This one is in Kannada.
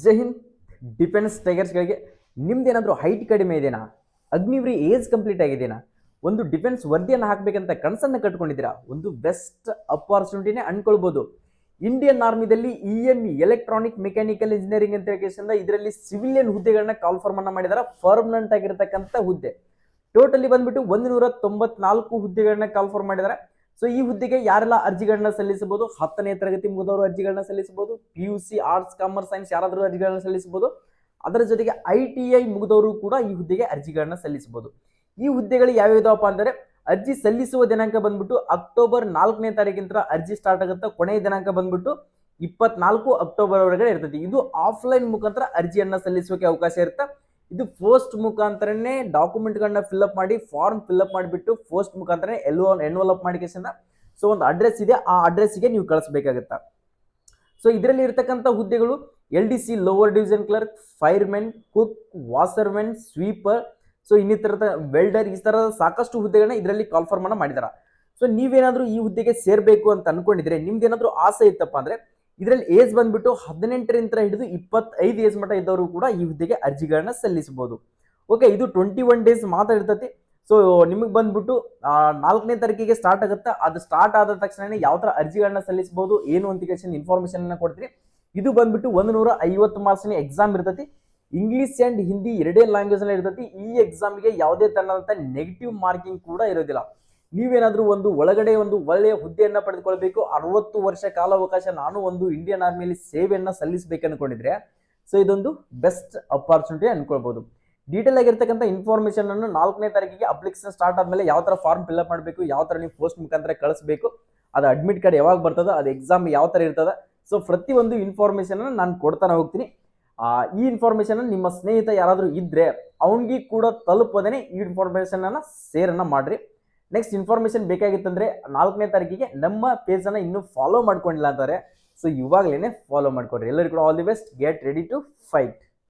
ಜೈ ಹಿಂದ್. ಡಿಫೆನ್ಸ್ ಟೈಗರ್ಸ್ಗಳಿಗೆ ನಿಮ್ದೇನಾದರೂ ಹೈಟ್ ಕಡಿಮೆ ಇದೆನಾ? ಅಗ್ನಿವೀರ್ ಏಜ್ ಕಂಪ್ಲೀಟ್ ಆಗಿದೆನಾ? ಒಂದು ಡಿಫೆನ್ಸ್ ವರದಿಯನ್ನು ಹಾಕಬೇಕಂತ ಕನಸನ್ನು ಕಟ್ಕೊಂಡಿದ್ದೀರಾ? ಒಂದು ಬೆಸ್ಟ್ ಅಪಾರ್ಚುನಿಟಿನೇ ಅನ್ಕೊಳ್ಬೋದು. ಇಂಡಿಯನ್ ಆರ್ಮಿದಲ್ಲಿ EME ಎಲೆಕ್ಟ್ರಾನಿಕ್ ಮೆಕ್ಯಾನಿಕಲ್ ಇಂಜಿನಿಯರಿಂಗ್ ಅಂತ ಇದರಲ್ಲಿ ಸಿವಿಲಿಯನ್ ಹುದ್ದೆಗಳನ್ನ ಕಾಲ್ಫಾರ್ಮ್ ಅನ್ನ ಮಾಡಿದಾರೆ. ಪರ್ಮನೆಂಟ್ ಆಗಿರತಕ್ಕಂಥ ಹುದ್ದೆ ಟೋಟಲಿ ಬಂದ್ಬಿಟ್ಟು 194 ಹುದ್ದೆಗಳನ್ನ ಕಾಲ್ಫಾರ್ಮ್ ಮಾಡಿದ್ದಾರೆ. ಸೊ ಈ ಹುದ್ದೆಗೆ ಯಾರೆಲ್ಲ ಅರ್ಜಿಗಳನ್ನ ಸಲ್ಲಿಸಬಹುದು? 10ನೇ ತರಗತಿ ಮುಗಿದವರು ಅರ್ಜಿಗಳನ್ನ ಸಲ್ಲಿಸಬಹುದು. PUC ಆರ್ಟ್ಸ್ ಕಾಮರ್ಸ್ ಸೈನ್ಸ್ ಯಾರಾದರೂ ಅರ್ಜಿಗಳನ್ನ ಸಲ್ಲಿಸಬಹುದು. ಅದರ ಜೊತೆಗೆ ITI ಮುಗಿದವರು ಕೂಡ ಈ ಹುದ್ದೆಗೆ ಅರ್ಜಿಗಳನ್ನ ಸಲ್ಲಿಸಬಹುದು. ಈ ಹುದ್ದೆಗಳು ಯಾವ್ಯಾವ್ದಪ್ಪ ಅಂದರೆ ಅರ್ಜಿ ಸಲ್ಲಿಸುವ ದಿನಾಂಕ ಬಂದ್ಬಿಟ್ಟು ಅಕ್ಟೋಬರ್ 4ನೇ ತಾರೀಕಿಂದ ಅರ್ಜಿ ಸ್ಟಾರ್ಟ್ ಆಗುತ್ತೆ. ಕೊನೆಯ ದಿನಾಂಕ ಬಂದ್ಬಿಟ್ಟು 24 ಅಕ್ಟೋಬರ್ ಒಳಗಡೆ ಇರ್ತದೆ. ಇದು ಆಫ್ಲೈನ್ ಮುಖಾಂತರ ಅರ್ಜಿಯನ್ನ ಸಲ್ಲಿಸೋಕೆ ಅವಕಾಶ ಇರುತ್ತೆ. ಇದು ಪೋಸ್ಟ್ ಮುಖಾಂತರನೇ ಡಾಕ್ಯುಮೆಂಟ್ಗಳನ್ನ ಫಿಲ್ಅಪ್ ಮಾಡಿ ಫಾರ್ಮ್ ಫಿಲ್ಅಪ್ ಮಾಡಿಬಿಟ್ಟು ಪೋಸ್ಟ್ ಮುಖಾಂತರ ಎನ್ವಲಪ್ ಮಾಡಿಕೆಸಿಂದ ಸೊ ಒಂದು ಅಡ್ರೆಸ್ ಇದೆ, ಆ ಅಡ್ರೆಸ್ಗೆ ನೀವು ಕಳಿಸ್ಬೇಕಾಗತ್ತೆ. ಸೊ ಇದರಲ್ಲಿ ಇರತಕ್ಕಂಥ ಹುದ್ದೆಗಳು LDC lower division clerk, firemen, cook, washermen, sweeper, so ಇನ್ನಿತರ ವೆಲ್ಡರ್, ಈ ಥರದ ಸಾಕಷ್ಟು ಹುದ್ದೆಗಳನ್ನ ಇದರಲ್ಲಿ ಕಾಲ್ಫಾರ್ಮ್ ಅನ್ನ ಮಾಡಿದಾರ. ಸೊ ನೀವೇನಾದ್ರೂ ಈ ಹುದ್ದೆಗೆ ಸೇರ್ಬೇಕು ಅಂತ ಅನ್ಕೊಂಡಿದ್ರೆ, ನಿಮ್ದೇನಾದ್ರೂ ಆಸೆ ಇತ್ತಪ್ಪ ಅಂದ್ರೆ ಇದರಲ್ಲಿ ಏಜ್ ಬಂದ್ಬಿಟ್ಟು 18ರಿಂದ ಹಿಡಿದು 25 ಏಜ್ ಮಟ್ಟ ಇದ್ದವರು ಕೂಡ ಈ ಹುದ್ದೆಗೆ ಅರ್ಜಿಗಳನ್ನ ಸಲ್ಲಿಸಬಹುದು. ಓಕೆ, ಇದು 21 ಡೇಸ್ ಮಾತ್ರ ಇರ್ತತಿ. ಸೊ ನಿಮಗೆ ಬಂದ್ಬಿಟ್ಟು 4ನೇ ತಾರೀಕಿಗೆ ಸ್ಟಾರ್ಟ್ ಆಗುತ್ತೆ. ಅದು ಸ್ಟಾರ್ಟ್ ಆದ ತಕ್ಷಣ ಯಾವ ತರ ಅರ್ಜಿಗಳನ್ನ ಸಲ್ಲಿಸಬಹುದು ಏನು ಅಂತ ಇನ್ಫಾರ್ಮೇಶನ್ ಅನ್ನ ಕೊಡ್ತೀನಿ. ಇದು ಬಂದ್ಬಿಟ್ಟು 150 ಮಾರ್ಕ್ಸ್ನ ಎಕ್ಸಾಮ್ ಇರ್ತತಿ. ಇಂಗ್ಲಿಷ್ ಅಂಡ್ ಹಿಂದಿ ಎರಡೇ ಲ್ಯಾಂಗ್ವೇಜ್ ನಲ್ಲಿ ಇರ್ತತಿ. ಈ ಎಕ್ಸಾಮ್ಗೆ ಯಾವುದೇ ತರನಾದಂತ ನೆಗೆಟಿವ್ ಮಾರ್ಕಿಂಗ್ ಕೂಡ ಇರೋದಿಲ್ಲ. ನೀವೇನಾದ್ರೂ ಒಂದು ಒಳಗಡೆ ಒಂದು ಒಳ್ಳೆಯ ಹುದ್ದೆಯನ್ನ ಪಡೆದುಕೊಳ್ಬೇಕು, 60 ವರ್ಷ ಕಾಲಾವಕಾಶ ನಾನು ಒಂದು ಇಂಡಿಯನ್ ಆರ್ಮಿಯಲ್ಲಿ ಸೇವೆಯನ್ನ ಸಲ್ಲಿಸಬೇಕು ಅನ್ಕೊಂಡಿದ್ರೆ ಸೊ ಇದೊಂದು ಬೆಸ್ಟ್ ಅಪಾರ್ಚುನಿಟಿ ಅನ್ಕೊಳ್ಬಹುದು. ಡೀಟೇಲ್ ಆಗಿರ್ತಕ್ಕಂಥ ಇನ್ಫಾರ್ಮೇಶನ್ ಅನ್ನು 4ನೇ ತಾರೀಕಿಗೆ ಅಪ್ಲಿಕೇಶನ್ ಸ್ಟಾರ್ಟ್ ಆದ್ಮೇಲೆ ಯಾವ ತರ ಫಾರ್ಮ್ ಫಿಲ್ಅಪ್ ಮಾಡಬೇಕು, ಯಾವ ತರ ನೀವು ಪೋಸ್ಟ್ ಮುಖಾಂತರ ಕಳಿಸಬೇಕು, ಅದು ಅಡ್ಮಿಟ್ ಕಾರ್ಡ್ ಯಾವಾಗ ಬರ್ತದ, ಅದು ಎಕ್ಸಾಮ್ ಯಾವ ತರ ಇರ್ತದ, ಸೊ ಪ್ರತಿಯೊಂದು ಇನ್ಫಾರ್ಮೇಶನ್ ನಾನು ಕೊಡ್ತಾನೆ ಹೋಗ್ತೀನಿ. ಈ ಇನ್ಫಾರ್ಮೇಶನ್ ನಿಮ್ಮ ಸ್ನೇಹಿತ ಯಾರಾದರೂ ಇದ್ರೆ ಅವನಿಗೆ ಕೂಡ ತಲುಪದೇನೆ ಈ ಇನ್ಫಾರ್ಮೇಶನ್ ಅನ್ನ ಶೇರ್ ಮಾಡ್ರಿ. ನೆಕ್ಸ್ಟ್ ಇನ್ಫಾರ್ಮೇಶನ್ ಬೇಕಾಗಿತ್ತಂದ್ರೆ 4ನೇ ತಾರೀಕಿಗೆ ನಮ್ಮ ಪೇಜ್ ಅನ್ನ ಇನ್ನೂ ಫಾಲೋ ಮಾಡ್ಕೊಂಡಿಲ್ಲ ಅಂತಾರೆ. ಸೊ ಇವಾಗಲೇ ಫಾಲೋ ಮಾಡ್ಕೊಡ್ರಿ. ಎಲ್ಲರಿಗೂ ಕೂಡ all the best. Get ready to fight.